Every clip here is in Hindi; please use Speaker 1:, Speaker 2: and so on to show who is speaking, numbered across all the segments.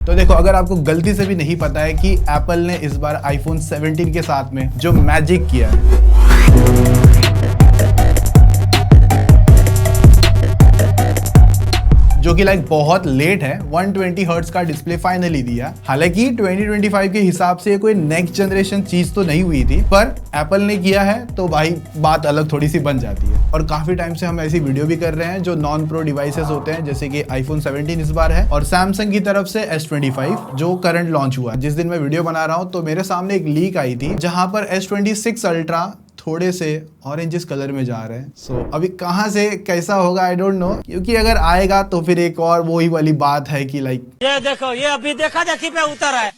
Speaker 1: तो देखो, अगर आपको गलती से भी नहीं पता है कि एप्पल ने इस बार iPhone 17 के साथ में जो मैजिक किया है, जो कि लाइक बहुत लेट है, 120 हर्ट्ज का डिस्प्ले फाइनली दिया। हालांकि 2025 के हिसाब से कोई नेक्स्ट जनरेशन चीज तो नहीं हुई थी, पर एप्पल ने किया है तो भाई बात अलग थोड़ी सी बन जाती है। और काफी टाइम से हम ऐसी वीडियो भी कर रहे हैं जो नॉन प्रो डिवाइसेस होते हैं, जैसे कि iPhone 17 इस बार है, और सैमसंग की तरफ से S25 जो करंट लॉन्च हुआ। जिस दिन मैं वीडियो बना रहा हूँ तो मेरे सामने एक लीक आई थी जहां पर S26 अल्ट्रा थोड़े से ऑरेंजिस कलर में जा रहे हैं। सो अभी कहाँ से कैसा होगा आई डोंट नो, क्योंकि अगर आएगा तो फिर एक और वही वाली बात है कि लाइक
Speaker 2: ये देखो, ये अभी देखा देखी पे उतर है।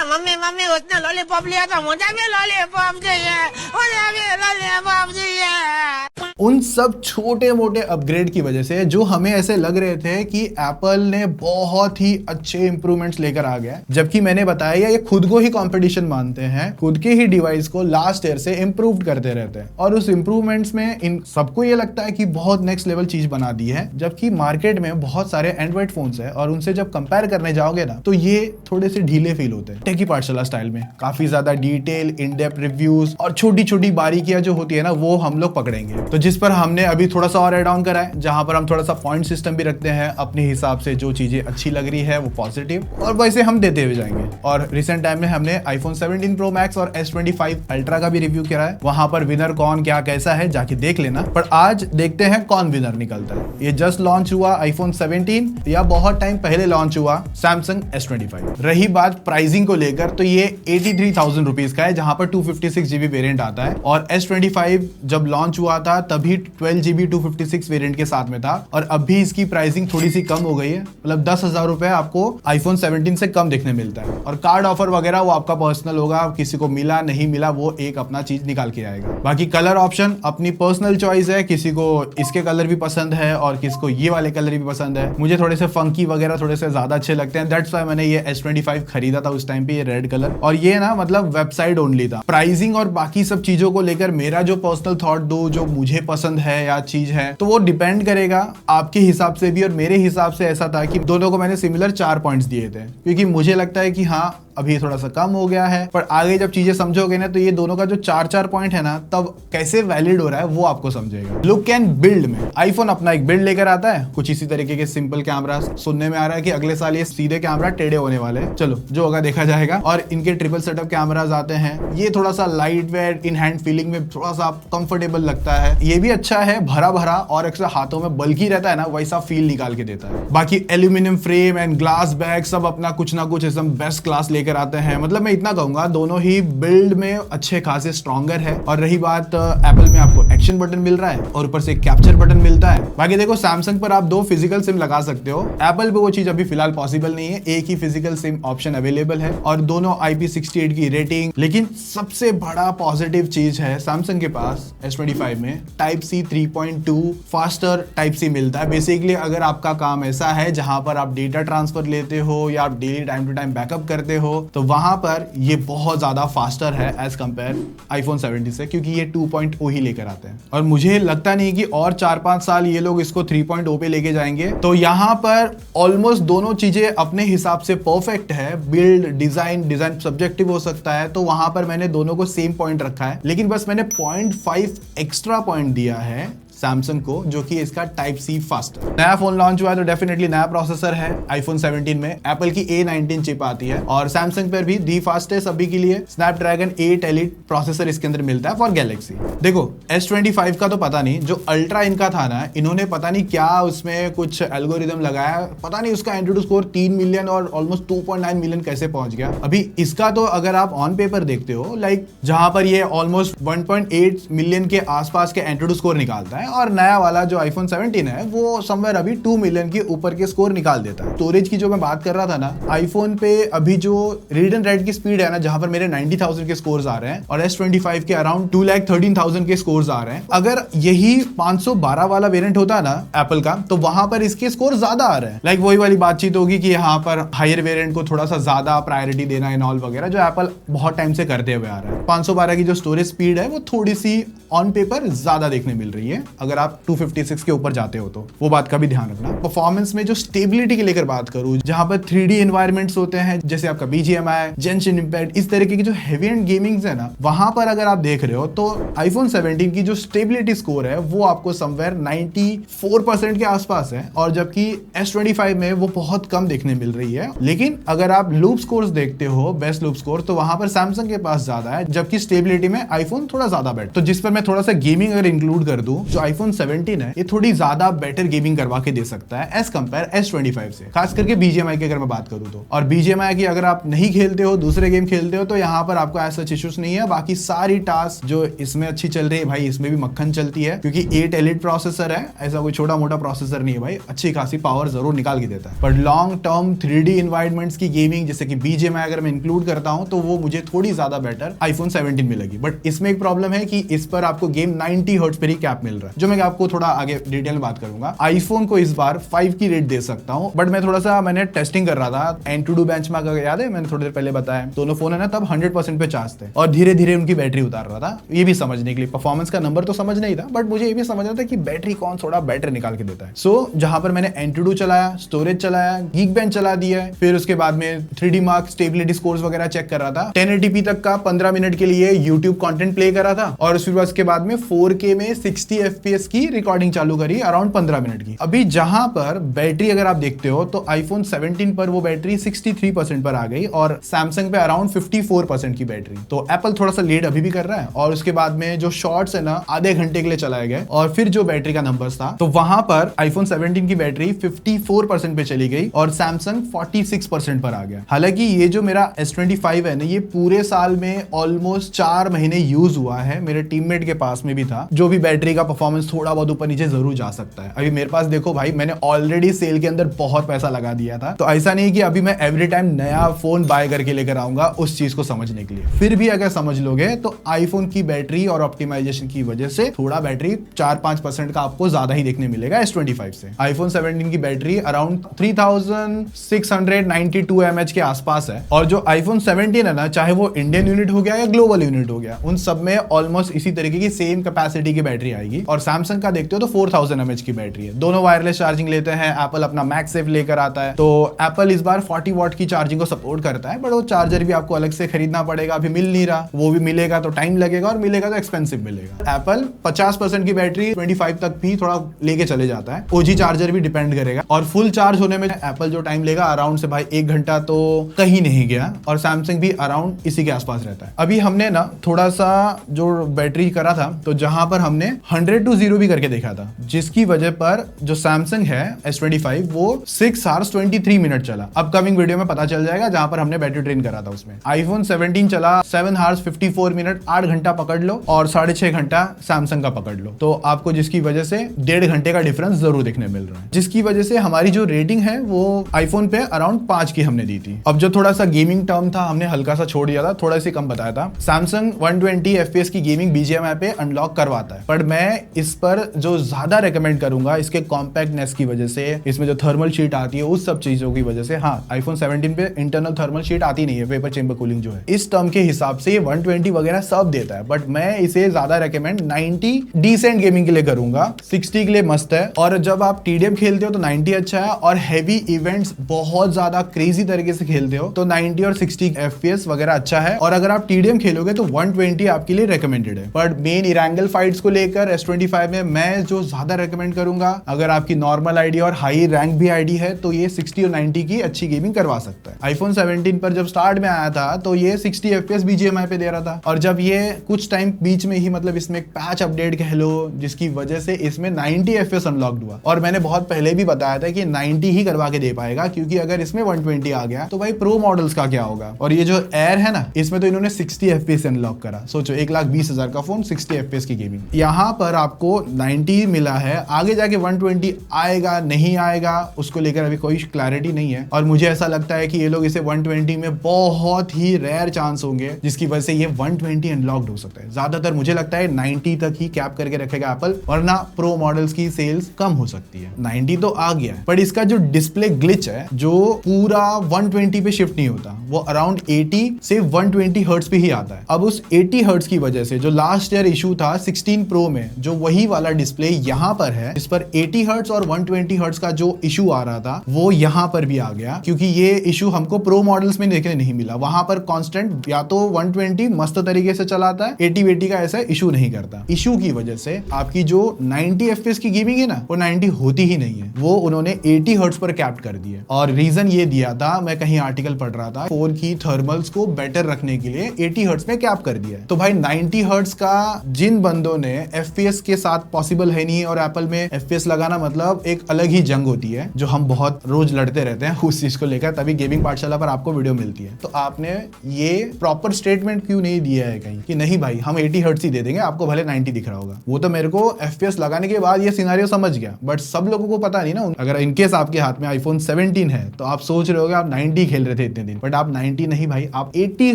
Speaker 2: मम्मी मम्मी उसने लॉलीपॉप लिया था, मुझे भी लॉलीपॉप चाहिए, मुझे भी लॉलीपॉप चाहिए।
Speaker 1: उन सब छोटे मोटे अपग्रेड की वजह से जो हमें ऐसे लग रहे थे कि एप्पल ने बहुत ही अच्छे इंप्रूवमेंट्स लेकर आ गया है, जबकि मैंने बताया ये खुद को ही कंपटीशन मानते हैं, खुद के ही डिवाइस को लास्ट ईयर से इम्प्रूव करते रहते हैं, और उस इंप्रूवमेंट्स में इन सबको ये लगता है कि बहुत नेक्स्ट लेवल चीज बना दी है। जबकि मार्केट में बहुत सारे एंड्रॉइड फोन्स है और उनसे जब कंपेयर करने जाओगे ना तो ये थोड़े से ढीले फील होते हैं। टेकी पाठशाला स्टाइल में काफी ज्यादा डिटेल, इन डेप्थ रिव्यूज और छोटी छोटी बारीकियां जो होती है ना, वो हम लोग पकड़ेंगे। तो जिस पर हमने अभी थोड़ा सा और ऐड ऑन करा है, जहां पर हम थोड़ा सा पॉइंट सिस्टम भी रखते हैं अपने हिसाब से, जो चीजें अच्छी लग रही है वो पॉजिटिव, और वैसे हम देते हुए जाएंगे। और रिसेंट टाइम में हमने iPhone 17 Pro Max और S25 Ultra का भी रिव्यू किया है, वहां पर विनर कौन क्या कैसा है जाके देख लेना। पर आज देखते हैं कौन विनर निकलता है। ये जस्ट लॉन्च हुआ iPhone 17 या बहुत टाइम पहले लॉन्च हुआ Samsung S25। रही बात प्राइसिंग को लेकर, तो ये 83,000 रुपीज का है, जहां पर 256 GB वेरिएंट आता है, और S25 जब लॉन्च हुआ था तभी 12 GB 256 वेरिएंट के साथ में था, और अभी इसकी प्राइसिंग थोड़ी सी कम हो गई है, मतलब 10,000 रुपए आपको iPhone 17 से कम देखने मिलता है। और कार्ड ऑफर वगैरह वो आपका पर्सनल होगा, किसी को मिला नहीं मिला वो एक अपना चीज निकाल के आएगा। बाकी कलर ऑप्शन अपनी पर्सनल चॉइस है, किसी को इसके कलर भी पसंद है और किसी को ये वाले कलर भी पसंद है। मुझे थोड़े से फंकी वगैरह थोड़े से ज्यादा अच्छे लगते हैं, दैट्स व्हाई मैंने ये S25 खरीदा था उस टाइम पे, ये रेड कलर, और ये ना मतलब वेबसाइट ओनली था। प्राइसिंग और बाकी सब चीजों को लेकर मेरा जो पर्सनल थॉट दो, जो मुझे पसंद है या चीज है, तो वो डिपेंड करेगा आपके हिसाब से भी। और मेरे हिसाब से ऐसा था कि दोनों को मैंने सिमिलर 4 पॉइंट्स दिए थे, क्योंकि मुझे लगता है कि हाँ अभी थोड़ा सा कम हो गया है, पर आगे जब चीजें समझोगे ना तो ये दोनों का जो 4 पॉइंट है ना, तब कैसे वैलिड हो रहा है वो आपको समझेगा। लुक एंड बिल्ड में आईफोन अपना एक बिल्ड लेकर आता है, कुछ इसी तरीके के सिंपल कैमरा। सुनने में आ रहा है कि अगले साल ये सीधे कैमरा टेढ़े होने वाले हैं, चलो जो होगा देखा जाएगा। और इनके ट्रिपल सेटअप कैमराज आते हैं, ये थोड़ा सा light weight, in hand feeling में थोड़ा सा कंफर्टेबल लगता है। ये भी अच्छा है, भरा भरा और एक्स्ट्रा हाथों में बल्कि रहता है ना, वैसा फील निकाल के देता है। बाकी aluminium frame and glass bag सब अपना कुछ ना कुछ एकदम बेस्ट क्लास लेकर आते हैं। मतलब मैं इतना कहूंगा दोनों ही बिल्ड में अच्छे खासे स्ट्रॉन्गर है। और रही बात एप्पल में आपको एक्शन बटन मिल रहा है और ऊपर से कैप्चर बटन मिलता है। बाकी देखो सैमसंग पर आप 2 फिजिकल सिम लगा सकते हो, एप्पल पे वो चीज अभी फिलहाल पॉसिबल नहीं है, एक ही फिजिकल सिम ऑप्शन अवेलेबल है और दोनों IP68 की रेटिंग। लेकिन सबसे बड़ा पॉजिटिव चीज है सैमसंग के पास S25 में Type-C 3.2 फास्टर Type-C मिलता है। बेसिकली अगर आपका काम ऐसा है जहां पर आप डेटा ट्रांसफर लेते हो या आप daily time to time backup करते हो, तो वहां पर ये बहुत ज्यादा फास्टर है एज कंपेयर iPhone 17 से, क्योंकि ये 2.0 ही लेकर आते हैं। और मुझे लगता नहीं कि और 4-5 साल ये लोग इसको 3.0 पे लेके जाएंगे। तो यहाँ पर ऑलमोस्ट दोनों चीजें अपने हिसाब से परफेक्ट है। बिल्ड, डिजाइन सब्जेक्टिव हो सकता है, तो वहां पर मैंने दोनों को सेम पॉइंट रखा है, लेकिन बस मैंने 0.5 एक्स्ट्रा पॉइंट दिया है सैमसंग को, जो कि इसका Type-C फास्टर। नया फोन लॉन्च हुआ है तो डेफिनेटली नया प्रोसेसर है iPhone 17 में। एप्पल की A19 चिप आती है और सैमसंग पर भी दी फास्टेस्ट अभी के लिए स्नैपड्रैगन 8 Elite प्रोसेसर इसके अंदर मिलता है फॉर गैलेक्सी। देखो S25 का तो पता नहीं, जो अल्ट्रा इनका था ना, इन्होंने पता नहीं क्या उसमें कुछ एल्गोरिदम लगाया, पता नहीं उसका एंड्रॉइड स्कोर 3 मिलियन और ऑलमोस्ट 2.9 मिलियन कैसे पहुंच गया। अभी इसका तो अगर आप ऑन पेपर देखते हो, लाइक जहां पर ये ऑलमोस्ट 1.8 मिलियन के आसपास के एंड्रॉइड स्कोर निकालता है, और नया वाला जो iPhone 17 है वो समवेयर अभी 2 मिलियन के ऊपर के स्कोर निकाल देता है। स्टोरेज की जो मैं बात कर रहा था ना, आईफोन पे अभी जो रीड एंड राइट की स्पीड है ना, जहां पर मेरे 90,000 के स्कोर्स आ रहे हैं और S25 के अराउंड 2,13,000 के स्कोर्स आ रहे हैं। अगर यही 512 वाला वेरिएंट होता ना एप्पल का, तो वहां पर इसके स्कोर ज्यादा आ रहे हैं। लाइक वही वाली बातचीत होगी कि यहाँ पर हायर वेरिएंट को थोड़ा सा ज्यादा प्रायोरिटी देना इन ऑल वगैरह, जो एप्पल बहुत टाइम से करते हुए आ रहा है। 512 की जो स्टोरेज स्पीड है वो थोड़ी सी ऑन पेपर ज्यादा देखने मिल रही है अगर आप 256 के ऊपर जाते हो तो वो बात का भी ध्यान रखना। परफॉर्मेंस में जो स्टेबिलिटी के लेकर बात करूं, जहां पर 3D एनवायरमेंट्स होते हैं जैसे आपका BGMI, जेंशिन इम्पैक्ट, इस तरीके की जो हेवी एंड गेमिंग्स है ना, वहां पर अगर आप देख रहे हो तो आईफोन 17 की जो स्टेबिलिटी स्कोर है वो आपको समवेयर 94% के आसपास है, और जबकि S25 में वो बहुत कम देखने मिल रही है। लेकिन अगर आप लूप स्कोर्स देखते हो, बेस्ट लूप स्कोर, तो वहां पर सैमसंग के पास ज्यादा है, जबकि स्टेबिलिटी में आईफोन थोड़ा ज्यादा बेटर। तो जिस पर मैं थोड़ा सा गेमिंग अगर इंक्लूड कर दूं, जो आईफोन 17 है ये थोड़ी ज्यादा बेटर गेमिंग करवा के दे सकता है एज कंपेयर S25 से, खास करके BGMI की अगर मैं बात करूं तो। और BGMI की अगर आप नहीं खेलते हो, दूसरे गेम खेलते हो, तो यहाँ पर आपको ऐसा इश्यूज नहीं है। बाकी सारी टास्क जो इसमें अच्छी चल रही है भाई, इसमें भी मक्खन चलती है, क्योंकि 8 एलिट प्रोसेसर है, ऐसा कोई छोटा मोटा प्रोसेसर नहीं है भाई, अच्छी खासी पावर जरूर निकाल के देता है। पर लॉन्ग टर्म 3D एनवायरनमेंट्स की गेमिंग जैसे कि BGMI अगर मैं इंक्लूड करता हूं तो वो मुझे थोड़ी ज्यादा बेटर आईफोन 17 में लगी। बट इसमें एक प्रॉब्लम है कि इस पर आपको गेम 90 हर्ट्ज पर ही कैप मिल रहा है, जो मैं आपको थोड़ा आगे डिटेल में बात करूंगा। आईफोन को इस बार 5 की रेट दे सकता हूं, बट मैं थोड़ा सा मैंने टेस्टिंग कर रहा था, Antutu बेंचमार्क अगर याद है, मैंने थोड़ी देर पहले बताया, दोनों फोन है ना तब 100% पे चार्ज थे और धीरे धीरे उनकी बैटरी उतार रहा था, ये भी समझने के लिए। परफॉर्मेंस का नंबर तो समझ नहीं था, बट मुझे ये भी समझना था कि बैटरी कौन थोड़ा बेटर निकाल के देता है। सो जहां पर मैंने Antutu चलाया, स्टोरेज चलाया, Geekbench चला दिया, फिर उसके बाद में 3D मार्क स्टेबिलिटी स्कोर्स वगैरह चेक कर रहा था, 1080p तक का 15 मिनट के लिए YouTube कंटेंट प्ले करा था, और उसके बाद में 4K में 60 FPS की रिकॉर्डिंग चालू करी अराउंड 15 मिनट की। अभी जहां पर बैटरी अगर आप देखते हो तो आईफोन 17 पर वो बैटरी 63% पर आ गई और सैमसंग पे अराउंड 54% की बैटरी। तो एप्पल थोड़ा सा लेट अभी भी कर रहा है, और उसके बाद में जो शॉर्ट्स है ना आधे घंटे के लिए चलाए गए, और फिर जो बैटरी का नंबर्स था तो वहां पर आईफोन 17 की बैटरी 54% पे चली गई और सैमसंग 46% पर आ गया। हालांकि ये जो मेरा S25 है ना, ये पूरे साल में ऑलमोस्ट 4 महीने यूज हुआ है, मेरे टीममेट के पास में भी था, जो भी बैटरी का परफॉर्मेंस थोड़ा बहुत ऊपर नीचे जरूर जा सकता है। अभी मेरे पास देखो भाई, मैंने ऑलरेडी सेल के अंदर बहुत पैसा लगा दिया था, तो ऐसा नहीं कि अभी मैं एवरी टाइम नया फोन बाय करके लेकर आऊंगा उस चीज को समझने के लिए। फिर भी अगर समझ लोगे तो आईफोन की बैटरी और ऑप्टिमाइजेशन की वजह से थोड़ा बैटरी 4-5% का आपको ज्यादा ही देखने मिलेगा S25 से। आईफोन 17 की बैटरी अराउंड 3692 mAh के आसपास है, और जो आईफोन 17 है ना, चाहे वो इंडियन यूनिट हो गया या ग्लोबल यूनिट हो गया, उन सब में ऑलमोस्ट इसी तरीके की सेम कैपेसिटी की बैटरी आएगी। और सैमसंग का देखते हो तो 4000 mAh की बैटरी है, दोनों वायरलेस चार्जिंग लेते हैं, एप्पल अपना मैगसेफ लेकर आता है। तो एप्पल इस बार 40 वॉट की चार्जिंग को सपोर्ट करता है, बट वो चार्जर भी आपको अलग से खरीदना पड़ेगा, अभी मिल नहीं रहा, वो भी मिलेगा तो टाइम लगेगा, और मिलेगा तो एक्सपेंसिव मिलेगा। एप्पल 50% की बैटरी 25 तक भी थोड़ा लेके चले जाता है, ओजी चार्जर भी डिपेंड करेगा, और फुल चार्ज होने में एप्पल जो टाइम लेगा अराउंड से भाई 1 घंटा तो कहीं नहीं गया, और सैमसंग भी अराउंड इसी के आसपास रहता है। अभी हमने ना थोड़ा सा जो बैटरी करा था, तो जहां पर हमने 100 to 0 भी करके देखा था, जिसकी वजह पर जो सैमसंग है S25 वो 6 hours 23 मिनट चला। अपकमिंग वीडियो में पता चल जाएगा जहां पर हमने बैटरी ट्रेन करा था उसमें। आईफोन 17 चला 7 hours 54 मिनट, 8 घंटा पकड़ लो, और 6.5 घंटा सैमसंग का पकड़ लो, तो आपको जिसकी वजह से 1.5 घंटे का डिफरेंस जरूर देखने मिल रहा है, जिसकी वजह से हमारी जो रेटिंग है वो आईफोन पे अराउंड 5 की हमने दी थी। अब जो थोड़ा सा गेमिंग टर्म था हमने हल्का सा छोड़ दिया था, थोड़ा सी कम बताया था। सैमसंग 120 FPS की गेमिंग BGMI पे अनलॉक करवाता है, पर मैं इस पर जो ज्यादा रेकमेंड करूंगा इसके कॉम्पैक्टनेस की वजह से, इसमें जो थर्मल शीट आती है उस सब चीजों की वजह से। हाँ, आईफोन 17 पे इंटरनल थर्मल शीट आती नहीं है, वेपर चेंबर कूलिंग जो है, इस टर्म के हिसाब से ये 120 वगैरह सब देता है, बट मैं इसे ज्यादा रेकमेंड 90 डिसेंट गेमिंग के लिए करूंगा, 60 के लिए मस्त है। और जब आप TDM खेलते हो तो 90 अच्छा है, और हैवी इवेंट्स बहुत ज्यादा क्रेजी तरीके से खेलते हो तो 90 और 60 FPS वगैरह अच्छा है। और अगर आप TDM खेलोगे तो 120 आपके लिए रेकमेंडेड है। बट मेन इरेंगल फाइट्स को लेकर S25 में मैं जो ज्यादा रेकमेंड करूंगा, अगर आपकी नॉर्मल आईडी और हाई रैंक भी आईडी है तो ये 60 और 90 की अच्छी गेमिंग करवा सकता है। आईफोन 17 पर जब स्टार्ट में आया था तो ये 60 FPS BGMI पे दे रहा था, और जब ये कुछ टाइम बीच में ही, मतलब इसमें एक पैच अपडेट कह लो, जिसकी वजह से इसमें 90 FPS अनलॉक्ड हुआ, और मैंने बहुत पहले भी बताया था कि 90 ही करवा के दे पाएगा, क्योंकि अगर इसमें 120 आ गया तो भाई प्रो मॉडल्स का क्या होगा। और ये जो एयर है ना, इसमें तो इन्होंने 60 FPS अनलॉक करा, सोचो 1,20,000 का फोन 60 FPS की गेमिंग, यहाँ पर आपको 90 मिला है, आगे जाके 120 आएगा नहीं आएगा उसको लेकर अभी कोई क्लैरिटी नहीं है। और मुझे ऐसा लगता है कि ये लोग इसे 120 में बहुत ही रेयर चांस होंगे, जिसकी वजह से ये 120 अनलॉक्ड हो सकता है। ज्यादातर मुझे लगता है 90 तक ही कैप करके रखेगा एप्पल, वरना प्रो मॉडल्स की सेल्स कम हो सकती है। 90 तो आ गया है, पर इसका जो डिस्प्ले ग्लिच है जो पूरा 120 पे शिफ्ट नहीं होता, वो अराउंड 80 से 120 हर्ट्ज पे ही आता है। अब उस 80 हर्ट्ज की वजह से जो लास्ट ईयर इशू था 16 प्रो में, जो वही वाला डिस्प्ले यहाँ पर है, इस पर 80 हर्ट्ज और 120 हर्ट्ज का जो इशू आ रहा था वो यहाँ पर भी आ गया, क्योंकि ये इशू हमको प्रो मॉडल्स में देखने नहीं मिला। वहां पर कांस्टेंट या तो 120 मस्त तरीके से चलाता है, 80 का ऐसा इशू नहीं करता। इशू की वजह से आपकी जो 90 FPS की गेमिंग है ना, वो 90 होती ही नहीं है, वो उन्होंने 80 हर्ट्ज पर कैप्ट कर दिया। और रीजन ये दिया था, मैं कहीं आर्टिकल पढ़ रहा था, फोन की थर्मल्स को बेटर रखने के लिए 80 हर्ट्ज में कैप कर दिया है। तो भाई 90 हर्ट्ज का जिन बंदों ने FPS के साथ पॉसिबल है नहीं, और एप्पल में FPS लगाना मतलब एक अलग ही जंग होती है, जो हम बहुत रोज लड़ते रहते हैं उस चीज को लेकर, तभी गेमिंग पाठशाला पर आपको वीडियो मिलती है। तो आपने ये प्रॉपर स्टेटमेंट क्यों नहीं दिया है कहीं कि नहीं भाई हम 80 हर्ट्ज ही दे देंगे, आपको भले 90 दिख रहा होगा। वो तो मेरे को FPS लगाने के बाद ये सिनेरियो समझ गया, बट सब लोगों को पता नहीं ना। अगर इनकेस आपके हाथ में आईफोन 17 है तो आप सोच रहे होगे आप 90 खेल रहे थे इतने दिन, बट आप 90 नहीं भाई, आप 80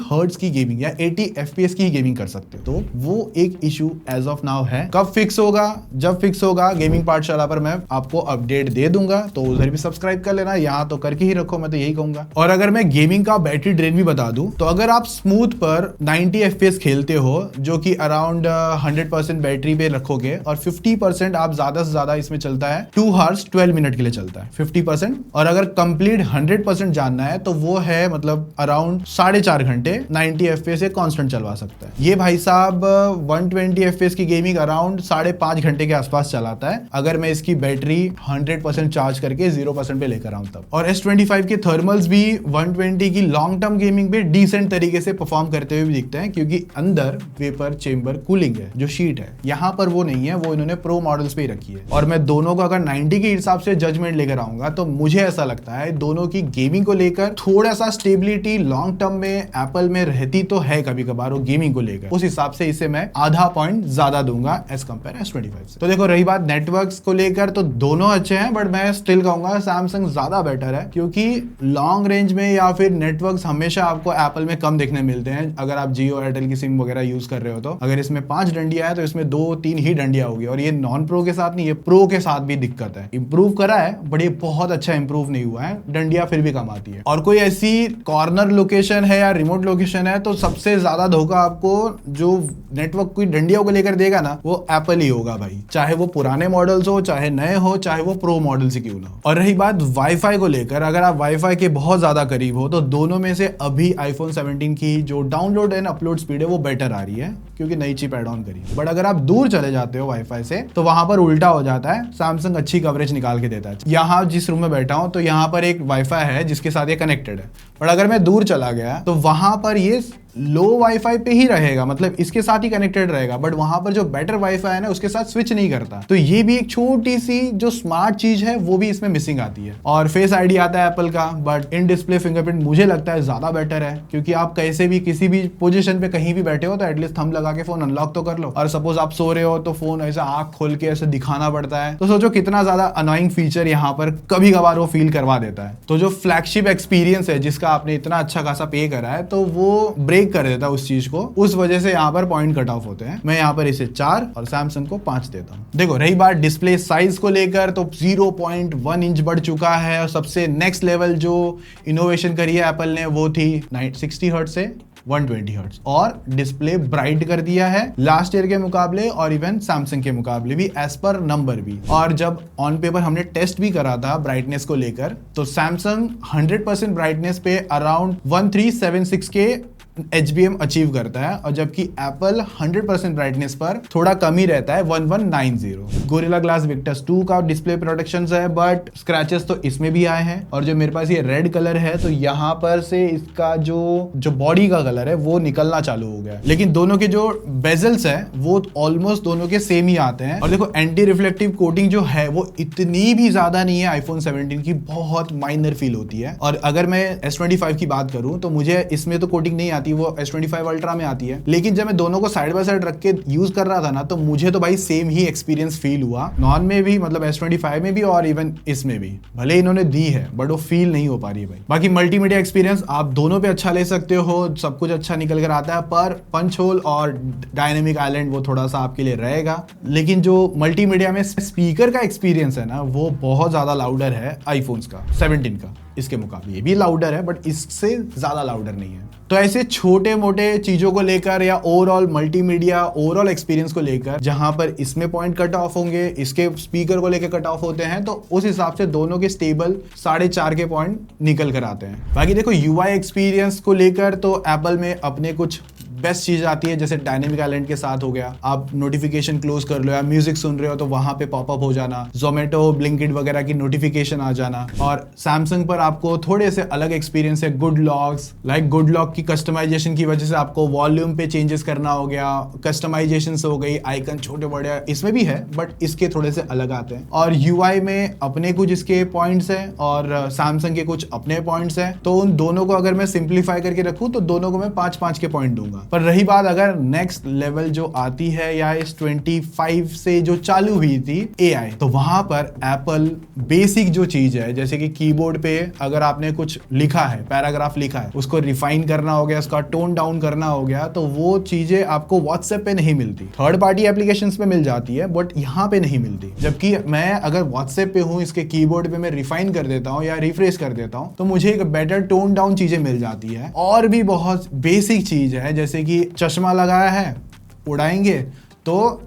Speaker 1: हर्ट्ज की गेमिंग या 80 FPS की गेमिंग कर सकते हो। तो वो एक इशू एज ऑफ नाउ है। कब फिक्स होगा? जब फिक्स होगा गेमिंग पाठशाला पर मैं आपको अपडेट दे दूंगा, तो उधर भी सब्सक्राइब कर लेना, यहाँ तो करके ही रखो, मैं तो यही कहूंगा। और अगर मैं गेमिंग का बैटरी ड्रेन भी बता दूं, तो अगर आप स्मूथ पर 90 FPS खेलते हो, जो कि अराउंड 100% बैटरी पे रखोगे, और 50% आप ज्यादा से ज्यादा इसमें चलता है 2 hours 12 मिनट के लिए चलता है 50%। और अगर कंप्लीट 100% जानना है तो वो है मतलब अराउंड 4.5 घंटे 90 FPS से कांस्टेंट चलवा सकता है। ये भाई साहब 120 FPS की गेमिंग अराउंड 5.5 घंटे के आसपास चलाता है, अगर मैं इसकी बैटरी 100% चार्ज करके 0% पे लेकर आऊं तब। और S25 के थर्मल्स भी 120 की लॉन्ग टर्म गेमिंग पे डिसेंट तरीके से परफॉर्म करते हुए भी दिखते हैं, क्योंकि अंदर वेपर चेंबर कूलिंग है, जो शीट है यहाँ पर वो नहीं है, वो इन्होंने प्रो मॉडल्स पे ही रखी है। और मैं दोनों का अगर 90 के हिसाब से जजमेंट लेकर आऊंगा, तो मुझे ऐसा लगता है दोनों की गेमिंग को लेकर थोड़ा सा स्टेबिलिटी लॉन्ग टर्म में एप्पल में रहती तो है कभी कभार, वो गेमिंग को लेकर उस हिसाब से इसे मैं आधा पॉइंट ज्यादा दूंगा एज कंपेयर S25 से। तो देखो रही बात नेटवर्क्स को लेकर, तो दोनों अच्छे हैं, बट मैं स्टिल कहूंगा सैमसंग ज्यादा बेटर है, क्योंकि लॉन्ग रेंज में या फिर नेटवर्क्स हमेशा आपको एप्पल में कम देखने मिलते हैं। अगर आप जियो एयरटेल की सिम वगैरह यूज कर रहे हो, तो अगर इसमें 5 डंडिया है तो इसमें 2-3 ही डंडिया होगी। और ये नॉन प्रो के साथ नहीं, ये प्रो के साथ भी दिक्कत है। इंप्रूव करा है बट ये बहुत अच्छा इंप्रूव नहीं हुआ है, डंडिया फिर भी कम आती है। और कोई ऐसी कॉर्नर लोकेशन है या रिमोट लोकेशन है, तो सबसे ज्यादा धोखा आपको जो नेटवर्क की डंडियों को लेकर देगा ना, वो एप्पल ही होगा भाई, चाहे वो पुराने मॉडल्स हो, चाहे नए हो, चाहे वो प्रो मॉडल्स ही क्यों ना हो। और रही बात वाईफाई को लेकर, अगर आप वाईफाई के बहुत ज्यादा करीब हो, तो दोनों में से अभी आईफोन 17 की जो डाउनलोड एंड अपलोड स्पीड है वो बेटर आ रही है, क्योंकि नई चिप ऐड ऑन करी। बट अगर आप दूर चले जाते हो वाईफाई से, तो वहां पर उल्टा हो जाता है, सैमसंग अच्छी कवरेज निकाल के देता है। यहाँ जिस रूम में बैठा हूं, तो यहाँ पर एक वाईफाई है जिसके साथ ये कनेक्टेड है, बट अगर मैं दूर चला गया तो वहां पर ये लो वाईफाई पे ही रहेगा, मतलब इसके साथ ही कनेक्टेड रहेगा, बट वहां पर जो बेटर वाईफाई है ना, उसके साथ स्विच नहीं करता। तो ये भी एक छोटी सी जो स्मार्ट चीज है, वो भी इसमें मिसिंग आती है। और फेस आईडी आता है एप्पल का, बट इन डिस्प्ले फिंगरप्रिंट मुझे लगता है ज्यादा बेटर है, क्योंकि आप कैसे भी किसी भी पोजीशन पे कहीं भी बैठे हो, तो एटलीस्ट थंब लगा के फोन अनलॉक तो कर लो। और सपोज आप सो रहे हो, तो फोन ऐसा आंख खोल के ऐसे दिखाना पड़ता है, तो सोचो कितना ज्यादा अनोइंग फीचर यहाँ पर कभी कभार वो फील करवा देता है। तो जो फ्लैगशिप एक्सपीरियंस है, जिसका आपने इतना अच्छा खासा पे करा है, तो वो ब्रेक कर देता है उस चीज को। उस वजह से यहाँ पर पॉइंट कट ऑफ होते हैं। मैं यहाँ पर इसे 4 और सैमसंग को 5 देता हूँ। देखो रही बात डिस्प्ले साइज को लेकर, तो 0.1 इंच बढ़ चुका है, और सबसे नेक्स्ट लेवल जो इनोवेशन करी है एप्पल ने, वो थी 60 हर्ट्ज से 120 हर्ट्ज, और डिस्प्ले ब्राइट कर दिया है लास्ट ईयर के मुकाबले, और इवन सैमसंग के मुकाबले भी एज पर नंबर भी। और जब ऑन पेपर हमने टेस्ट भी करा था ब्राइटनेस को लेकर, तो सैमसंग 100% ब्राइटनेस पे अराउंड 1376 के HBM अचीव करता है, और जबकि एप्पल 100% ब्राइटनेस पर थोड़ा कम ही रहता है, 1190। गोरिल्ला ग्लास विक्टस 2 का डिस्प्ले प्रोटेक्शन है, बट स्क्रैचेस तो इसमें भी आए हैं। और जो मेरे पास ये रेड कलर है, तो यहाँ पर से इसका जो बॉडी का कलर है वो निकलना चालू हो गया, लेकिन दोनों के जो बेजल्स है वो ऑलमोस्ट दोनों के सेम ही आते हैं। और देखो एंटी रिफ्लेक्टिव कोटिंग जो है वो इतनी भी ज्यादा नहीं है, आईफोन 17 की बहुत माइनर फील होती है। और अगर मैं S25 की बात करूं, तो मुझे इसमें तो कोटिंग नहीं आती, वो S25 अल्ट्रा में आती है, लेकिन जब मैं दोनों को साइड बाय साइड रख के यूज कर रहा था ना, तो मुझे तो भाई सेम ही एक्सपीरियंस फील हुआ, नॉन में भी, मतलब S25 में भी और इवन इसमें भी। भले इन्होंने दी है, बट वो फील नहीं हो पा रही है भाई। बाकी मल्टीमीडिया एक्सपीरियंस आप दोनों पे अच्छा ले सकते हो, सब कुछ अच्छा निकल कर आता है, पर पंच होल और डायनेमिक आइलैंड वो थोड़ा सा आपके लिए रहेगा। लेकिन जो मल्टीमीडिया में स्पीकर का एक्सपीरियंस है ना, वो बहुत ज्यादा लाउडर है आईफोन्स का 17 का। इसके मुकाबले। ये भी लाउडर है बट इससे ज्यादा लाउडर नहीं है। तो ऐसे छोटे मोटे चीजों को लेकर या ओवरऑल मल्टीमीडिया ओवरऑल एक्सपीरियंस को लेकर जहां पर इसमें पॉइंट कट ऑफ होंगे, इसके स्पीकर को लेकर कट ऑफ होते हैं, तो उस हिसाब से दोनों के स्टेबल 4.5 के पॉइंट निकल कर आते हैं। बाकी देखो यूआई एक्सपीरियंस को लेकर तो एप्पल में अपने कुछ बेस्ट चीज आती है, जैसे डायनेमिक आइलैंड के साथ हो गया, आप नोटिफिकेशन क्लोज कर लो या म्यूजिक सुन रहे हो तो वहां पे पॉपअप हो जाना, जोमेटो ब्लिंकिट वगैरह की नोटिफिकेशन आ जाना। और सैमसंग पर आपको थोड़े से अलग एक्सपीरियंस है, good locks, like good lock की कस्टमाइजेशन की वजह से आपको वॉल्यूम पे चेंजेस करना हो गया, कस्टमाइजेशन हो गई, आइकन छोटे बड़े इसमें भी है बट इसके थोड़े से अलग आते हैं। और यूआई में अपने कुछ इसके पॉइंट्स हैं और सैमसंग के कुछ अपने पॉइंट्स हैं, तो उन दोनों को अगर मैं सिंप्लीफाई करके रखूं तो दोनों को मैं 5-5 के पॉइंट दूंगा। पर रही बात अगर नेक्स्ट लेवल जो आती है या इस 25 से जो चालू हुई थी एआई, तो वहां पर एप्पल बेसिक जो चीज है, जैसे कि कीबोर्ड पे अगर आपने कुछ लिखा है, पैराग्राफ लिखा है, उसको रिफाइन करना हो गया, उसका टोन डाउन करना हो गया, तो वो चीजें आपको व्हाट्सएप पे नहीं मिलती, थर्ड पार्टी एप्लीकेशंस पे मिल जाती है बट यहाँ पे नहीं मिलती। जबकि मैं अगर व्हाट्सएप पे हूँ, इसके कीबोर्ड पे मैं रिफाइन कर देता हूँ या रिफ्रेश कर देता हूँ, तो मुझे एक बेटर टोन डाउन चीजें मिल जाती है। और भी बहुत बेसिक चीज है, जैसे कि चश्मा लगाया है, उड़ाएंगे तो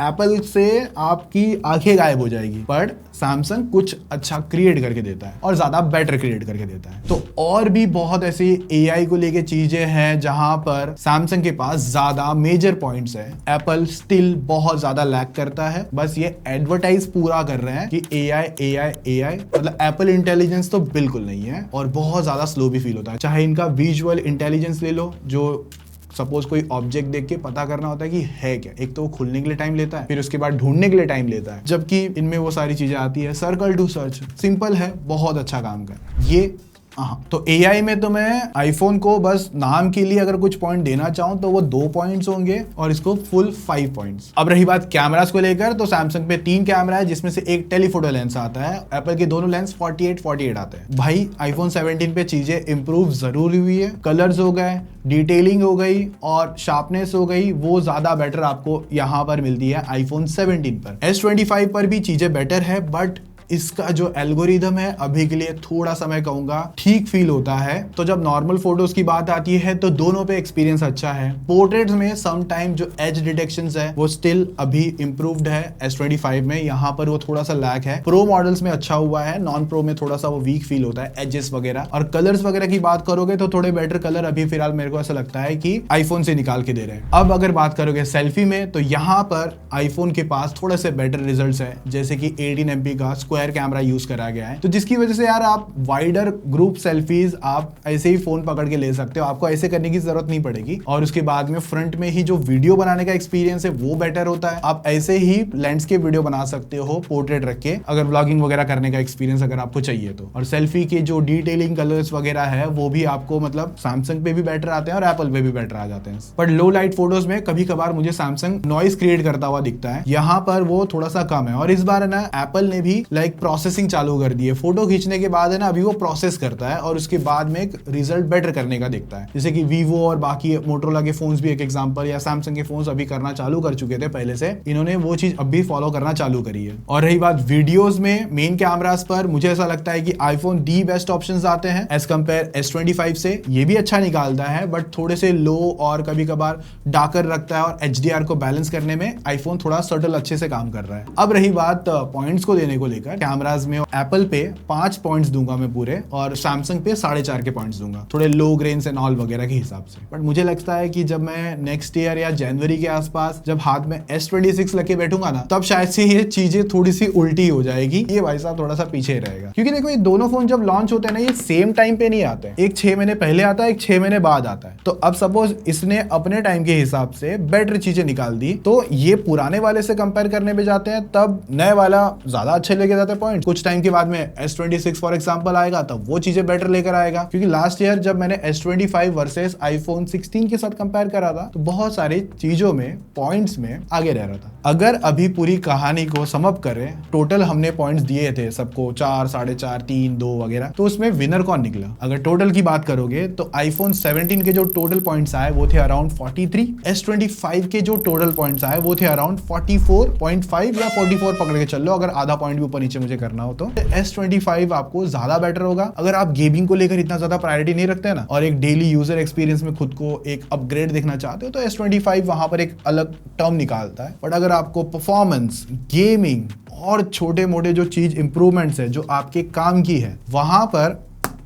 Speaker 1: एप्पल से आपकी आंखें गायब हो जाएगी, पर सैमसंग कुछ अच्छा क्रिएट करके देता है और ज्यादा बेटर क्रिएट करके देता है। तो और भी बहुत ऐसी एआई को लेके चीजें हैं जहां पर सैमसंग के पास ज्यादा मेजर पॉइंट्स है, एप्पल स्टिल बहुत ज्यादा लैग करता है। बस ये एडवर्टाइज पूरा कर रहे हैं कि एआई, मतलब एप्पल इंटेलिजेंस तो बिल्कुल नहीं है और बहुत ज्यादा स्लो भी फील होता है। चाहे इनका विजुअल इंटेलिजेंस ले लो, जो सपोज कोई ऑब्जेक्ट देख के पता करना होता है कि है क्या, एक तो वो खुलने के लिए टाइम लेता है, फिर उसके बाद ढूंढने के लिए टाइम लेता है, जबकि इनमें वो सारी चीजें आती है। सर्कल टू सर्च सिंपल है, बहुत अच्छा काम कर ये। हाँ, तो एआई में तो मैं आईफोन को बस नाम के लिए अगर कुछ पॉइंट देना चाहूं तो वो 2 पॉइंट्स होंगे और इसको फुल 5 पॉइंट्स। अब रही बात कैमरास को लेकर, तो सैमसंग पे 3 कैमरा है जिसमें से एक टेलीफोटो लेंस आता है, एप्पल के दोनों लेंस 48 आते हैं। भाई आईफोन 17 पे चीजें इंप्रूव जरूर हुई है, कलर्स हो गए, डिटेलिंग हो गई और शार्पनेस हो गई, वो ज्यादा बेटर आपको यहाँ पर मिलती है आईफोन 17 पर। S25 पर भी चीजें बेटर है बट इसका जो एल्गोरिदम है अभी के लिए थोड़ा सा मैं कहूंगा ठीक फील होता है। तो जब नॉर्मल फोटोज की बात आती है तो दोनों पे एक्सपीरियंस अच्छा है। पोर्ट्रेट्स में सम टाइम जो एज डिटेक्शंस है वो स्टिल अभी इंप्रूव्ड है S25 में, यहाँ पर वो थोड़ा सा लैग है। प्रो मॉडल्स में अच्छा हुआ है, नॉन प्रो में थोड़ा सा वो वीक फील होता है, एजेस वगैरह। और कलर्स वगैरह की बात करोगे तो थोड़े बेटर कलर अभी फिलहाल मेरे को ऐसा लगता है कि आईफोन से निकाल के दे रहे हैं। अब अगर बात करोगे सेल्फी में, तो यहाँ पर आईफोन के पास थोड़े से बेटर रिजल्ट्स है, जैसे कि 18 MP का स्क्वायर कैमरा यूज करा गया है, तो जिसकी वजह से यार आप वाइडर ग्रुप सेल्फीज आप ऐसे ही फोन पकड़ के ले सकते हो, आपको ऐसे करने की जरूरत नहीं पड़ेगी। और उसके बाद में फ्रंट में ही जो वीडियो बनाने का एक्सपीरियंस है वो बेटर होता है, आप ऐसे ही लैंडस्केप वीडियो बना सकते हो पोर्ट्रेट रख के, अगर व्लॉगिंग वगैरह करने का एक्सपीरियंस अगर आपको चाहिए तो। और सेल्फी के जो डिटेलिंग कलर्स वगैरह है वो भी आपको मतलब सैमसंग पे भी बेटर आते हैं और एप्पल पे भी बेटर आ जाते हैं। बट लो लाइट फोटोज में कभी कभार मुझे सैमसंग नॉइस क्रिएट करता हुआ दिखता है, यहाँ पर वो थोड़ा सा कम है। और इस बार है ना एप्पल ने भी लाइक प्रोसेसिंग चालू कर दी है, फोटो खींचने के बाद है ना अभी वो प्रोसेस करता है और उसके बाद में एक रिजल्ट बेटर करने का दिखता है। जैसे कि वीवो और बाकी मोटोरोला के फोन्स भी एक एग्जांपल, या सैमसंग के फोन्स अभी करना चालू कर चुके थे पहले से, इन्होंने वो चीज अभी फॉलो करना चालू करी है। और रही बात वीडियोस में, मेन कैमरास पर मुझे ऐसा लगता है कि आईफोन डी बेस्ट ऑप्शंस आते हैं एज कंपेयर S25 से। ये भी अच्छा निकालता है बट थोड़े से लो और कभी कभार डार्कर रखता है, और HDR को बैलेंस करने में आईफोन थोड़ा सटल अच्छे से काम कर रहा है। अब रही बात पॉइंट्स को देने को लेकर, कैमराज में एप्पल पे 5 पॉइंट्स दूंगा मैं पूरे और सैमसंग पे 4.5 के पॉइंट्स दूंगा, थोड़े लो ग्रेन्स एंड ऑल वगैरह के हिसाब से। बट मुझे लगता है कि जब मैं नेक्स्ट ईयर या जनवरी के आसपास जब हाथ में S26 लेके बैठूंगा ना, तब शायद से ये चीजें थोड़ी सी उल्टी हो जाएगी, ये भाई साहब थोड़ा सा पीछे रहेगा। क्योंकि देखो ये दोनों फोन जब लॉन्च होते हैं ना, ये सेम टाइम पे नहीं आते हैं, एक 6 महीने पहले आता है, एक 6 महीने बाद आता है। तो अब सपोज इसने अपने टाइम के हिसाब से बेटर चीजें निकाल दी, तो ये पुराने वाले से कंपेयर करने पे जाते हैं, तब नए वाला ज्यादा अच्छे लेके जाते हैं पॉइंट। कुछ टाइम के बाद में S26 फॉर एग्जांपल आएगा तब वो चीजें बेटर लेकर आएगा। क्योंकि लास्ट ईयर जब मैंने S25 वर्सेस आईफोन 16 के साथ कंपेयर करा था, तो बहुत सारी चीजों में पॉइंट्स में आगे रह रहा था। अगर अभी पूरी कहानी को सम अप करें, टोटल हमने पॉइंट्स दिए थे सबको 4, 4.5, 3, 2 वगैरह, तो उसमें विनर कौन निकला? अगर टोटल की बात करोगे तो आईफोन 17 के जो टोटल पॉइंट्स आए वो थे अराउंड 43, S25 के जो टोटल पॉइंट्स आए वो थे अराउंड 44.5 या 44 पकड़ के चल लो, अगर आधा पॉइंट भी ऊपर नीचे मुझे करना हो तो S25 आपको ज्यादा बेटर होगा। अगर आप गेमिंग को लेकर इतना ज्यादा प्रायोरिटी नहीं रखते हैं ना और एक डेली यूजर एक्सपीरियंस में खुद को एक अपग्रेड देखना चाहते हो तो S25 वहां पर एक अलग टर्म निकालता है। बट अगर आपको परफॉर्मेंस, गेमिंग और छोटे मोटे जो चीज इंप्रूवमेंट्स है जो आपके काम की है वहां पर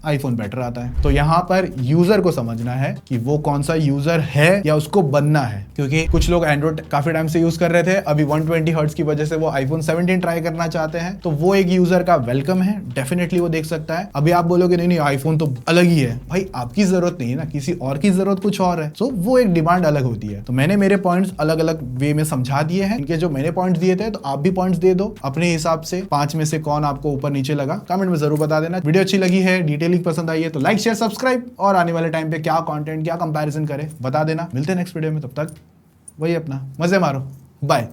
Speaker 1: आईफोन बेटर आता है। तो यहाँ पर यूजर को समझना है कि वो कौन सा यूजर है या उसको बनना है, क्योंकि कुछ लोग एंड्रॉइड काफी टाइम से यूज कर रहे थे, अभी 120 हर्ट्ज की वजह से वो आईफोन 17 ट्राई करना चाहते हैं, तो वो एक यूजर का वेलकम है, डेफिनेटली वो देख सकता है। अभी आप बोलोगे नहीं नहीं आईफोन तो अलग ही है, भाई आपकी जरूरत नहीं है ना, किसी और की जरूरत कुछ और है, सो वो एक डिमांड अलग होती है। तो मैंने मेरे पॉइंट्स अलग अलग वे में समझा दिए हैं, इनके जो मैंने पॉइंट्स दिए थे तो आप भी पॉइंट्स दे दो अपने हिसाब से। 5 में से कौन आपको ऊपर नीचे लगा कमेंट में जरूर बता देना। वीडियो अच्छी लगी है, डिटेलिंग पसंद आई है तो लाइक शेयर सब्सक्राइब, और आने वाले टाइम पे क्या कंटेंट क्या कंपैरिजन करें बता देना। मिलते हैं नेक्स्ट वीडियो में, तब तक वही अपना मजे मारो, बाय।